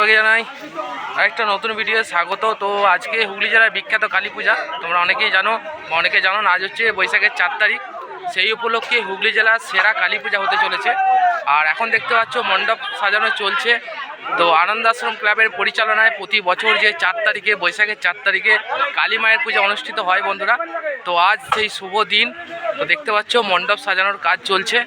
সবাইকে জানাই আরেকটা নতুন ভিডিও স্বাগত। তো আজকে হুগলি জেলার বিখ্যাত কালী পূজা, তোমরা অনেকেই জানো বা অনেকে জানো না। আজ হচ্ছে বৈশাখের 4 তারিখ, সেই উপলক্ষে হুগলি জেলার সেরা কালী পূজা হতে চলেছে। আর এখন দেখতে পাচ্ছ মণ্ডপ সাজানো চলছে। তো আনন্দ আশ্রম ক্লাবের পরিচালনায় প্রতি বছর যে 4 তারিখে, বৈশাখের 4 তারিখে কালী মায়ের পূজা অনুষ্ঠিত হয় বন্ধুরা। তো আজ সেই শুভ দিন, তো দেখতে পাচ্ছ মণ্ডপ সাজানোর কাজ চলছে।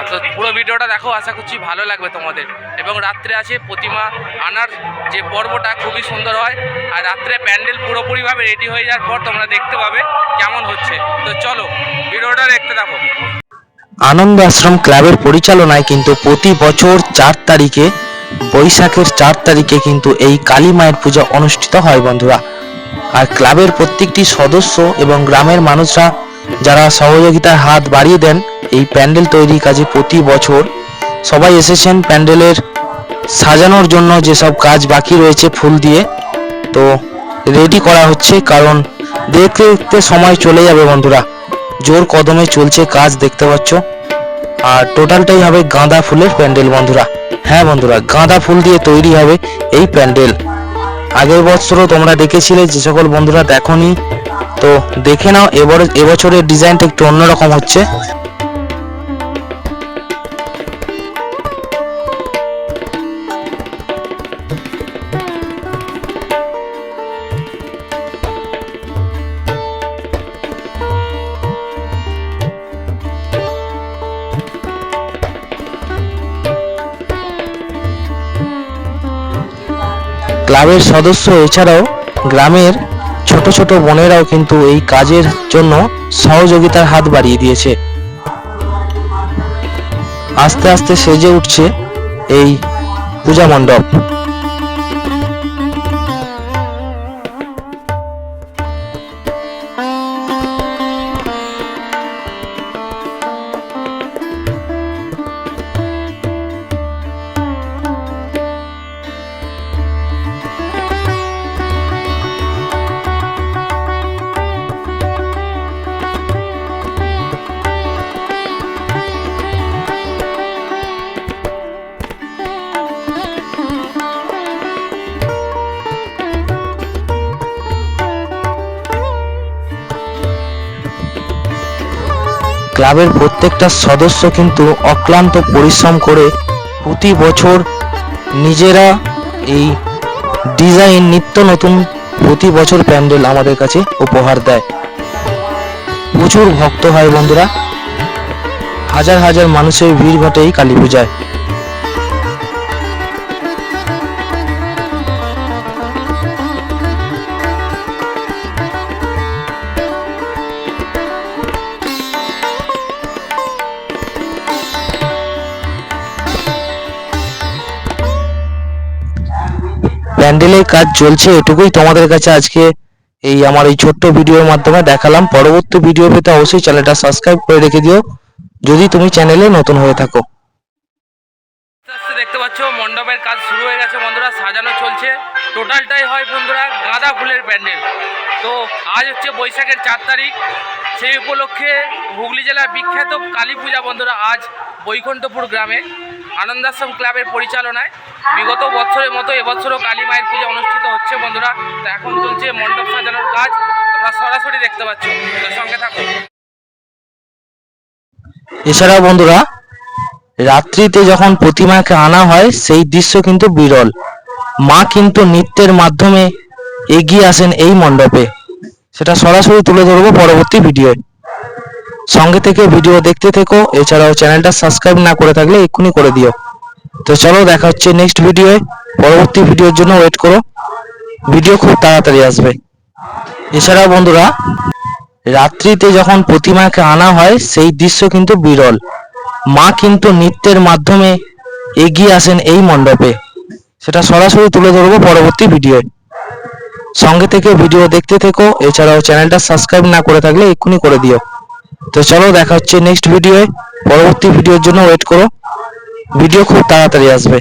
তো পুরো ভিডিওটা দেখো, আশা করছি ভালো লাগবে তোমাদের। এবং রাত্রে আছে প্রতিমা আনার যে পর্বটা, খুবই সুন্দর হয়। আর রাত্রে প্যান্ডেল পুরোপুরিভাবে রেডি হয়ে যাওয়ার পর তোমরা দেখতে পাবে কেমন হচ্ছে। তো চলো ভিডিওটা দেখতে থাকো। আনন্দ আশ্রম ক্লাবের পরিচালনায় কিন্তু প্রতি বছর 4 তারিখে, বৈশাখের 4 তারিখে কিন্তু এই কালী মায়ের পূজা অনুষ্ঠিত হয় বন্ধুরা। আর ক্লাবের প্রত্যেকটি সদস্য এবং গ্রামের মানুষরা যারা সহযোগিতার হাত বাড়িয়ে দেন এই প্যান্ডেল তৈরির কাজে, প্রতি বছর সবাই এসেছেন প্যান্ডেলের সাজানোর জন্য। যেসব কাজ বাকি রয়েছে ফুল দিয়ে, তো রেডি করা হচ্ছে, কারণ দেখতে দেখতে সময় চলে যাবে বন্ধুরা। জোর কদমে চলছে কাজ, দেখতে পাচ্ছ। আর টোটালটাই হবে গাঁদা ফুলের প্যান্ডেল বন্ধুরা। হ্যাঁ বন্ধুরা, গাঁদা ফুল দিয়ে তৈরি হবে এই প্যান্ডেল। আগের বছরও তোমরা দেখেছিলে, যে সকল বন্ধুরা দেখোনি তো দেখে নাও। এবছরের ডিজাইনটা একটু অন্যরকম হচ্ছে। ক্লাবের সদস্য এছাড়াও গ্রামের ছোট ছোট বোনেরাও কিন্তু এই কাজের জন্য সহযোগিতার হাত বাড়িয়ে দিয়েছে। আস্তে আস্তে সেজে উঠছে এই পূজা মণ্ডপ। ক্লাবের প্রত্যেকটা সদস্য কিন্তু অক্লান্ত পরিশ্রম করে প্রতি বছর নিজেরা এই ডিজাইন নিত্য নতুন প্রতি বছর প্যান্ডেল আমাদের কাছে উপহার দেয়। প্রচুর ভক্ত হয় বন্ধুরা, হাজার হাজার মানুষের ভিড় ঘটে এই কালী পূজায়। প্যান্ডেলের কাজ চলছে, এটুকুই তোমাদের কাছে আজকে এই আমার এই ছোট্ট ভিডিওর মাধ্যমে দেখালাম। পরবর্তী ভিডিও পেতে অবশ্যই চ্যানেলটা সাবস্ক্রাইব করে রেখে দিও যদি তুমি চ্যানেলে নতুন হয়ে থাকো। দেখতে পাচ্ছ মণ্ডপের কাজ শুরু হয়ে গেছে বন্ধুরা, সাজানো চলছে। টোটালটাই হয় বন্ধুরা গাঁদা ফুলের প্যান্ডেল। তো আজ হচ্ছে বৈশাখের 4 তারিখ, সেই উপলক্ষে হুগলি জেলার বিখ্যাত কালী পূজা বন্ধুরা আজ বৈকুণ্ঠপুর গ্রামে আনন্দাশ্রম ক্লাবের পরিচালনায় বিগত বছরের মতো এবছরও কালী মায়ের পূজা অনুষ্ঠিত হচ্ছে বন্ধুরা। তো এখন চলছে মণ্ডপ সাজানোর কাজ, তোমরা সরাসরি দেখতে পাচ্ছ, সঙ্গে থাকো। এছাড়াও বন্ধুরা, রাত্রিতে যখন প্রতিমাকে আনা হয় সেই দৃশ্য কিন্তু বিরল। মা কিন্তু নৃত্যের মাধ্যমে এগিয়ে আসেন এই মণ্ডপে, সেটা সরাসরি তুলে ধরবো পরবর্তী ভিডিওয়। সঙ্গে থেকে ভিডিও দেখতে থেকো। এছাড়াও চ্যানেলটা সাবস্ক্রাইব না করে থাকলে এক্ষুনি করে দিও। তো চলো, দেখা হচ্ছে নেক্সট ভিডিওয়। পরবর্তী ভিডিওর জন্য ওয়েট করো, ভিডিও খুব তাড়াতাড়ি আসবে। এছাড়াও বন্ধুরা, রাত্রিতে যখন প্রতিমাকে আনা হয় সেই দৃশ্য কিন্তু বিরল। মা কিন্তু নৃত্যের মাধ্যমে এগিয়ে আসেন এই মণ্ডপে, সেটা সরাসরি তুলে ধরবো পরবর্তী ভিডিওয়। সঙ্গে থেকে ভিডিও দেখতে থেকো। এছাড়াও চ্যানেলটা সাবস্ক্রাইব না করে থাকলে এক্ষুনি করে দিও। তো চলো, দেখা হচ্ছে নেক্সট ভিডিওয়। পরবর্তী ভিডিওর জন্য ওয়েট করো, ভিডিও খুব তাড়াতাড়ি আসবে।